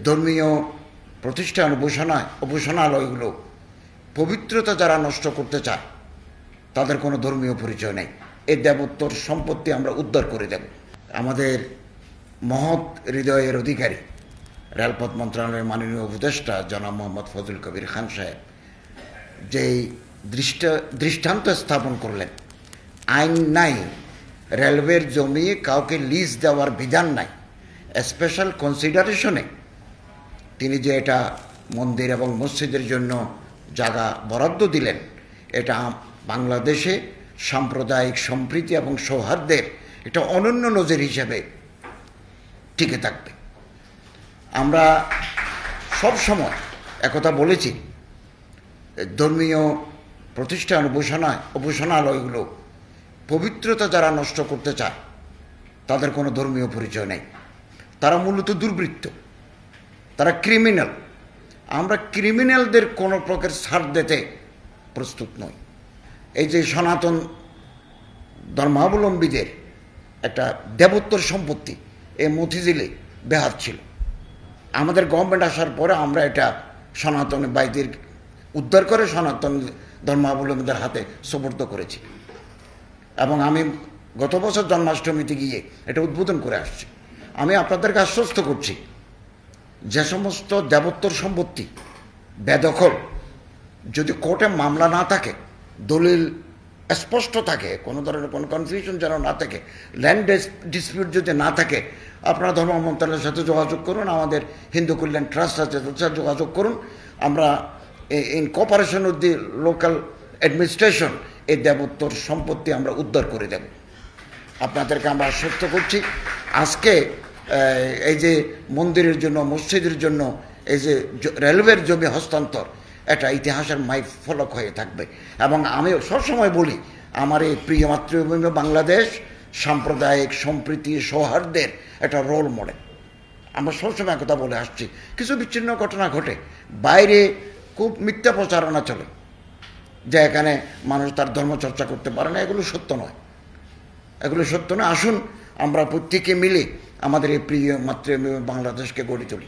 ধর্মীয় প্রতিষ্ঠান উপাসনালয়গুলো পবিত্রতা যারা নষ্ট করতে চায় তাদের কোনো ধর্মীয় পরিচয় নেই। এই দেবোত্তর সম্পত্তি আমরা উদ্ধার করে দেব। আমাদের মহৎ হৃদয়ের অধিকারী রেলপথ মন্ত্রণালয়ের মাননীয় উপদেষ্টা জনাব মোহাম্মদ ফজল কবির খান সাহেব যেই দৃষ্টান্ত স্থাপন করলেন, আইন নাই, রেলওয়ের জমি কাউকে লিজ দেওয়ার বিধান নাই, স্পেশাল কনসিডারেশনে তিনি যে এটা মন্দির এবং মসজিদের জন্য জায়গা বরাদ্দ দিলেন, এটা বাংলাদেশে সাম্প্রদায়িক সম্প্রীতি এবং সৌহার্দ্যের এটা অনন্য নজির হিসেবে টিকে থাকবে। আমরা সব সময় একথা বলেছি, ধর্মীয় প্রতিষ্ঠান উপাসনালয়গুলো পবিত্রতা যারা নষ্ট করতে চায় তাদের কোনো ধর্মীয় পরিচয় নেই। তারা মূলত দুর্বৃত্ত, তারা ক্রিমিনাল। আমরা ক্রিমিনালদের কোনো প্রকার ছাড় দিতে প্রস্তুত নই। এই যে সনাতন ধর্মাবলম্বীদের একটা দেবোত্তর সম্পত্তি এই মতিঝিলে বেহাত ছিল, আমাদের গভর্নমেন্ট আসার পরে আমরা এটা সনাতন ভাইদের উদ্ধার করে সনাতন ধর্মাবলম্বীদের হাতে সুপর্দ করেছি এবং আমি গত বছর জন্মাষ্টমীতে গিয়ে এটা উদ্বোধন করে আসছি। আমি আপনাদেরকে আশ্বস্ত করছি, যে সমস্ত দেবোত্তর সম্পত্তি বেদখল, যদি কোর্টে মামলা না থাকে, দলিল স্পষ্ট থাকে, কোনো ধরনের কোনো কনফিউশন যেন না থাকে, ল্যান্ড ডিসপিউট যদি না থাকে, আপনারা ধর্ম মন্ত্রণালয়ের সাথে যোগাযোগ করুন, আমাদের হিন্দু কল্যাণ ট্রাস্ট আছে তার সাথে যোগাযোগ করুন। আমরা in cooperation with the local administration এই দেবোত্তর সম্পত্তি আমরা উদ্ধার করে দেব। আপনাদেরকে আমরা আশ্বস্ত করছি। আজকে এই যে মন্দিরের জন্য, মসজিদের জন্য এই যে রেলওয়ের জমি হস্তান্তর, এটা ইতিহাসের ফলক হয়ে থাকবে। এবং আমি সবসময় বলি, আমার এই প্রিয় মাতৃভূমি বাংলাদেশ সাম্প্রদায়িক সম্প্রীতি সৌহার্দ্যের একটা রোল মডেল। আমরা সবসময় কথা বলে আসছি। কিছু বিচ্ছিন্ন ঘটনা ঘটে, বাইরে খুব মিথ্যা প্রচারণা চলে যে এখানে মানুষ তার ধর্মচর্চা করতে পারে না, এগুলো সত্য নয়, এগুলো সত্য নয়। আসুন আমরা প্রত্যেকে মিলে আমাদের এই প্রিয় মাতৃভূমি বাংলাদেশকে গড়ে তুলি।